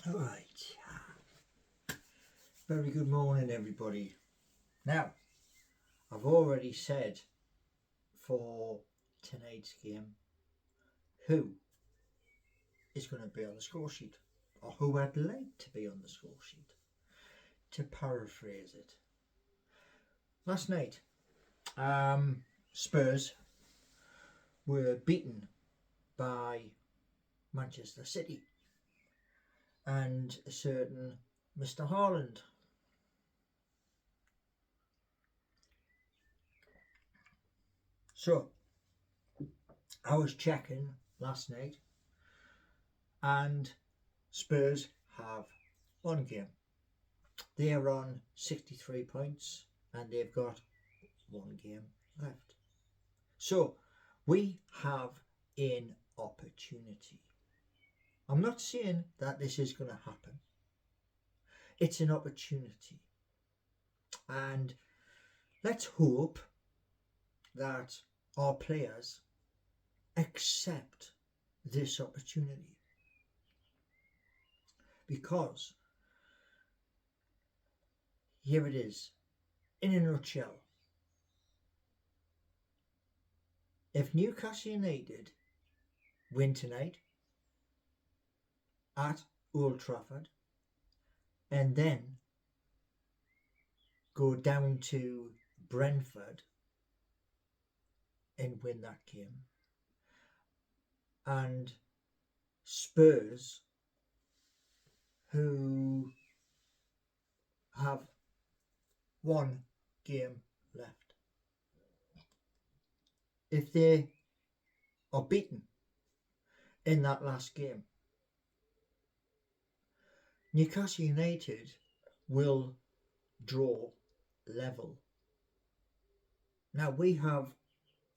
All right. Very good morning, everybody. Now, I've already said for tonight's game who is going to be on the score sheet, or who I'd like to be on the score sheet. To paraphrase it, last night, Spurs were beaten by Manchester City and a certain Mr. Haaland. So, I was checking last night, and Spurs have one game. They are on 63 points and they've got one game left. So we have an opportunity. I'm not saying that this is going to happen. It's an opportunity. And let's hope that our players accept this opportunity. Because here it is, in a nutshell. If Newcastle United win tonight at Old Trafford and then go down to Brentford and win that game, and Spurs, who have one game left, if they are beaten in that last game, Newcastle United will draw level. Now we have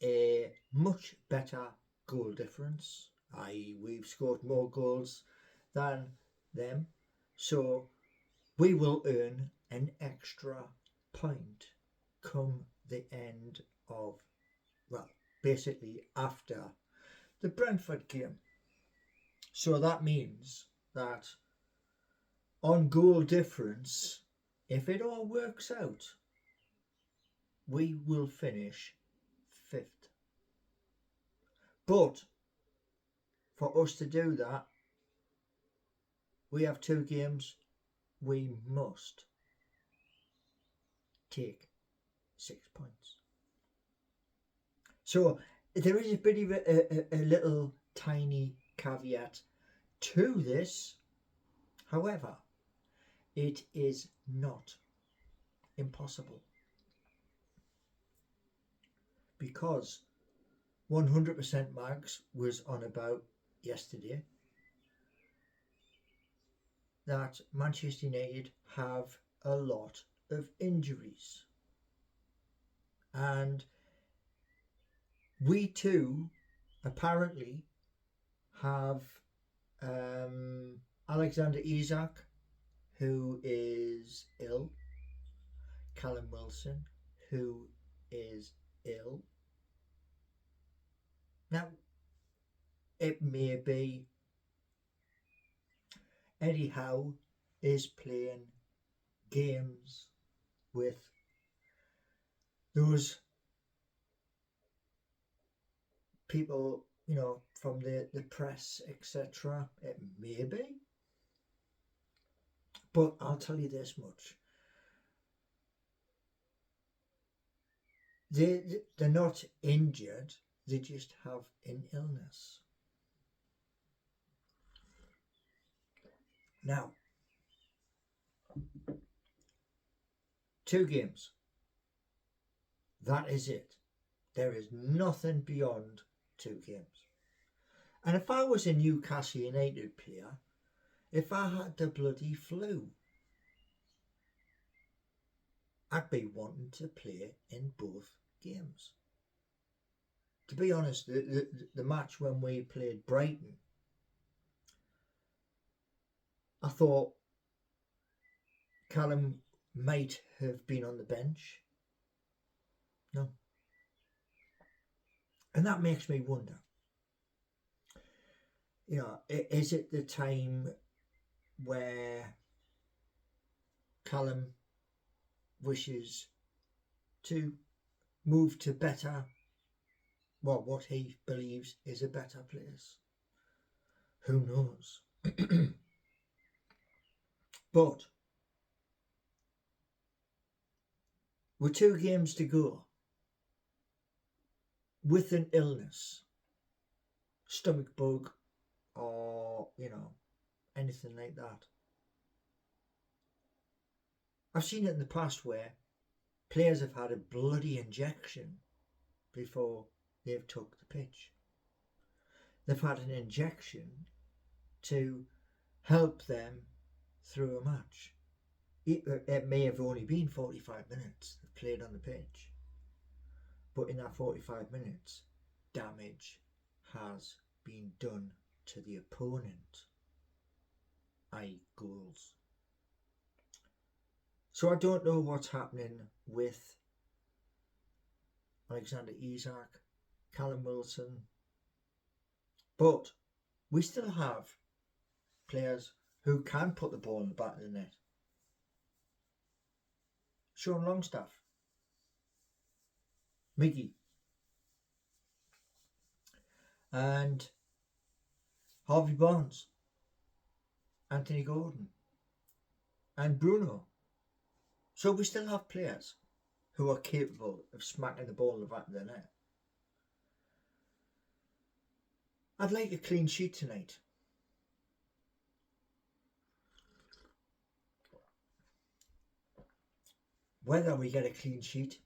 a much better goal difference, i.e. we've scored more goals than them, so we will earn an extra point come the end of, well, basically after the Brentford game. So that means that on goal difference, if it all works out, we will finish 5th. But for us to do that, we have 2 games. We must take 6 points. So there is a bit of a little tiny caveat to this. However, it is not impossible, because 100% Mags was on about yesterday that Manchester United have a lot of injuries, and we too apparently have Alexander Isak, who is ill, Callum Wilson, who is ill. Now, it may be Eddie Howe is playing games with those people, from the press, etc. It may be. But I'll tell you this much. They're not injured, they just have an illness. Now, 2 games. That is it. There is nothing beyond 2 games. And if I was a Newcastle United player, if I had the bloody flu, I'd be wanting to play in both games. To be honest, the match when we played Brighton, I thought Callum might have been on the bench. No. And that makes me wonder, is it the time where Callum wishes to move to better, well, what he believes is a better place. Who knows? But with 2 games to go, with an illness, stomach bug, or, anything like that. I've seen it in the past where players have had a bloody injection before they've took the pitch. They've had an injection to help them through a match. It may have only been 45 minutes they've played on the pitch, but in that 45 minutes, damage has been done to the opponent, i.e. goals. So I don't know what's happening with Alexander Isak, Callum Wilson, but we still have players who can put the ball in the back of the net. Sean Longstaff, Miggy, and Harvey Barnes, Anthony Gordon, and Bruno. So we still have players who are capable of smacking the ball in the back of the net. I'd like a clean sheet tonight. Whether we get a clean sheet,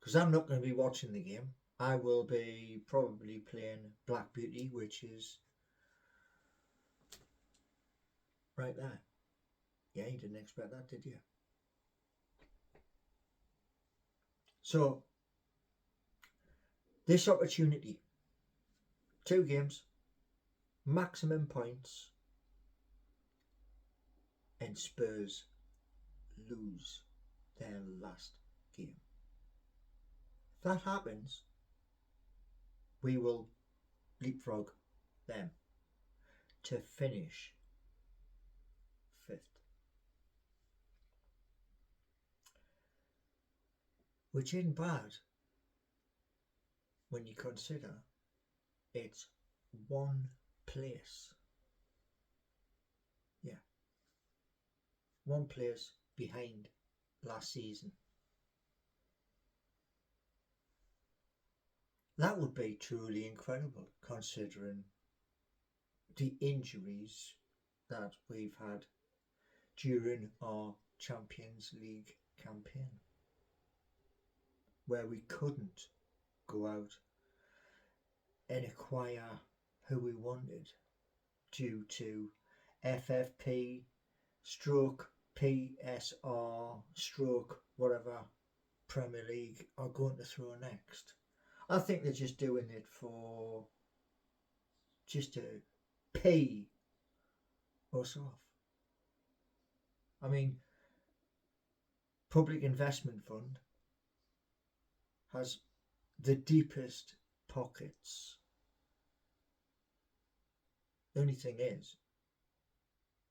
because I'm not going to be watching the game. I will be probably playing Black Beauty, which is right there. Yeah, you didn't expect that, did you? So, this opportunity, 2 games, maximum points, and Spurs lose their last game. If that happens, we will leapfrog them to finish 5th. Which isn't bad when you consider it's 1 place. Yeah. 1 place behind last season. That would be truly incredible considering the injuries that we've had during our Champions League campaign, where we couldn't go out and acquire who we wanted due to FFP stroke PSR stroke whatever Premier League are going to throw next. I think they're just doing it for just to pay us off. I mean, Public Investment Fund has the deepest pockets. The only thing is,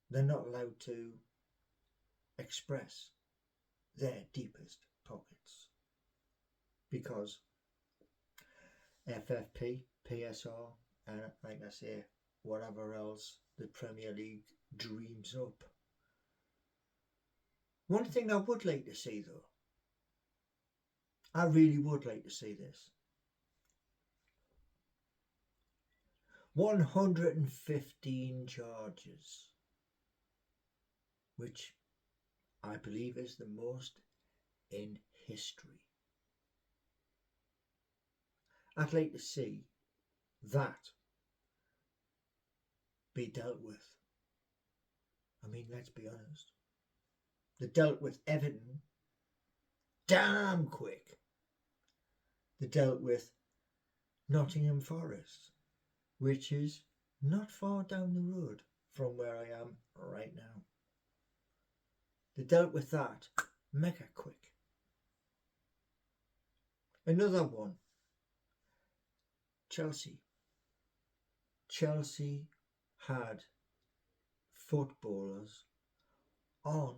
they're not allowed to express their deepest pockets because FFP, PSR, and like I say, whatever else the Premier League dreams up. One thing I would like to see though, I really would like to see this. 115 charges, which I believe is the most in history. I'd like to see that be dealt with. I mean, let's be honest. They dealt with Everton damn quick. They dealt with Nottingham Forest, which is not far down the road from where I am right now. They dealt with that mega quick. Another one, Chelsea. Chelsea had footballers on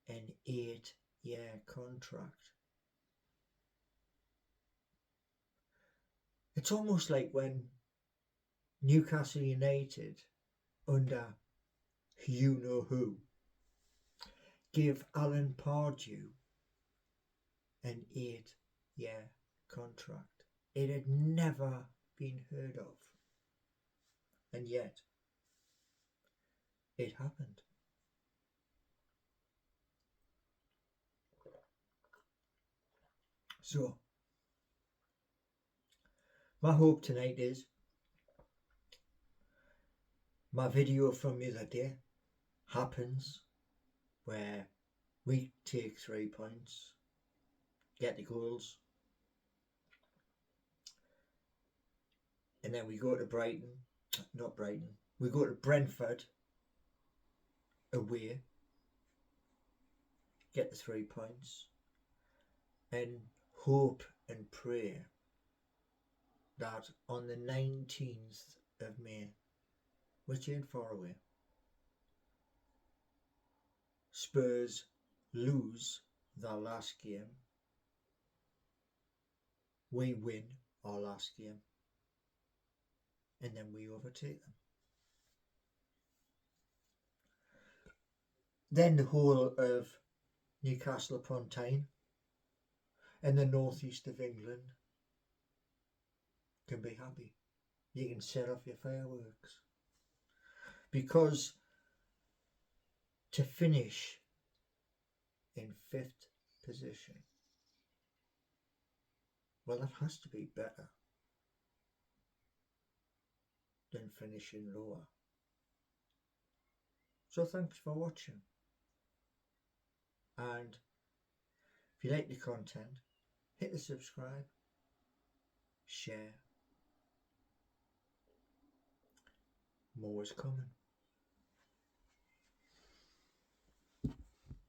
an 8-year contract. It's almost like when Newcastle United, under you-know-who, gave Alan Pardew an 8-year contract. It had never been heard of. And yet, it happened. So, my hope tonight is my video from the other day happens where we take 3 points, get the goals, and then we go to we go to Brentford away, get the 3 points, and hope and pray that on the 19th of May, which ain't far away, Spurs lose their last game, we win our last game, and then we overtake them. Then the whole of Newcastle upon Tyne and the northeast of England can be happy. You can set off your fireworks. Because to finish in 5th position, well, that has to be better than finishing lower. So thanks for watching. And if you like the content, hit the subscribe, share. More is coming.